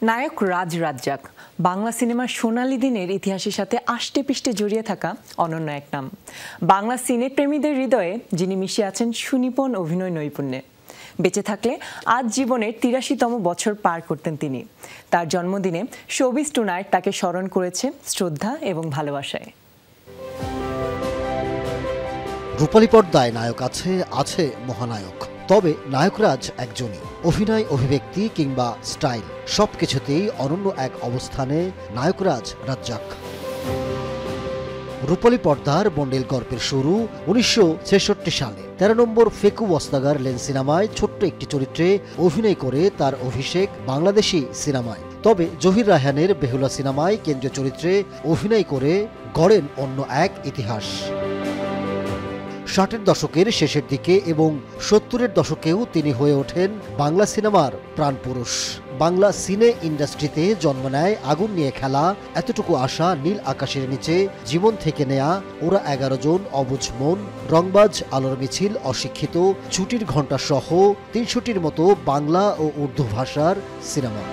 নায়ক রাজ রাজ্জাক বাংলা সিনেমার সোনালী দিনের ইতিহাসের সাথে আষ্টেপৃষ্ঠে জড়িয়ে থাকা অনন্য এক নাম। বাংলা সিনেপ্রেমীদের হৃদয়ে যিনি মিশে আছেন সুনিপুণ অভিনয় নৈপুণ্যে। বেঁচে থাকলে আজ জীবনের ৮৩তম বছর পার করতেন তিনি। তার জন্মদিনে শোবিজ টুনাইট তাকে স্মরণ করেছে শ্রদ্ধা এবং ভালোবাসায়। রূপালী পর্দায় নায়ক আছে মহানায়ক, তবে নায়করাজ একজনই। অভিনয়, অভিব্যক্তি কিংবা স্টাইল সবকিছুতেই অনন্য এক অবস্থানে নায়করাজ রাজ্জাক। রূপালী পর্দার বন্ডেল গল্পের শুরু ১৯৬৬ সালে ১৩ নম্বর ফেকু ওয়াস্তাগার লেন সিনেমায় ছোট্ট একটি চরিত্রে অভিনয় করে তার অভিষেক বাংলাদেশি সিনেমায়। তবে জহির রায়হানের বেহুলা সিনেমায় কেন্দ্রীয় চরিত্রে অভিনয় করে গড়েন অন্য এক ইতিহাস। ৬০-এর দশকের শেষের দিকে এবং ৭০-এর দশকেও তিনি হয়ে ওঠেন বাংলা সিনেমার প্রাণপুরুষ। বাংলা সিনে ইন্ডাস্ট্রিতে জন্ম নেয় আগুন নিয়ে খেলা, এতটুকু আশা, নীল আকাশের নিচে, জীবন থেকে নেয়া, ওরা ১১ জন, অবুঝ মন, রংবাজ, আলোর মিছিল, অশিক্ষিত, ছুটির ঘণ্টা সহ ৩০০টির মতো বাংলা ও উর্দু ভাষার সিনেমা।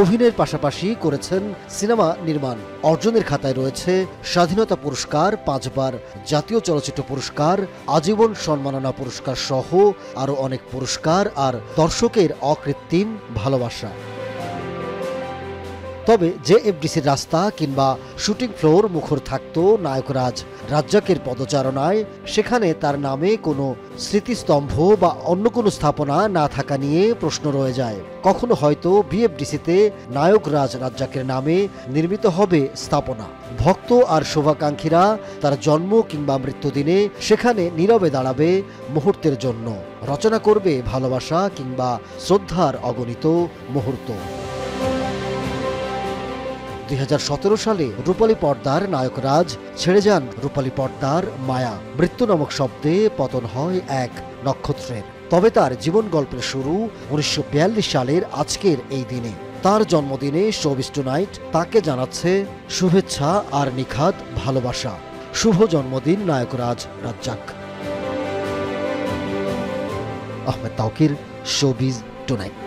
অভিনয়ের পাশাপাশি করেছেন সিনেমা নির্মাণ। অর্জনের খাতায় রয়েছে স্বাধীনতা পুরস্কার, ৫ বার জাতীয় চলচ্চিত্র পুরস্কার, আজীবন সম্মাননা পুরস্কার সহ আরও অনেক পুরস্কার আর দর্শকের অকৃত্রিম ভালোবাসা। তবে জেএফডিসির রাস্তা কিংবা শুটিং ফ্লোর মুখর থাকত নায়করাজ রাজ্জাকের পদচারণায়, সেখানে তার নামে কোনো স্মৃতিস্তম্ভ বা অন্য কোনো স্থাপনা না থাকা নিয়ে প্রশ্ন রয়ে যায়। কখনো হয়তো বিএফডিসিতে নায়করাজ রাজ্জাকের নামে নির্মিত হবে স্থাপনা। ভক্ত আর শুভাকাঙ্ক্ষীরা তার জন্ম কিংবা মৃত্যুদিনে সেখানে নীরবে দাঁড়াবে মুহূর্তের জন্য, রচনা করবে ভালোবাসা কিংবা শ্রদ্ধার অগণিত মুহূর্ত। ২০১৭ সালে রূপালী পর্দার নায়করাজ ছেড়ে যান রূপালী পর্দার মায়া। মৃত্যু নামক শব্দে পতন হয় এক নক্ষত্রের। তবে তার জীবন গল্পের শুরু ১৯৪২ সালের আজকের এই দিনে। তার জন্মদিনে শোবিজ টুনাইট তাকে জানাচ্ছে শুভেচ্ছা আর নিখাদ ভালোবাসা। শুভ জন্মদিন নায়করাজ রাজ্জাক। Ahmed Taukir, showbiz tonight.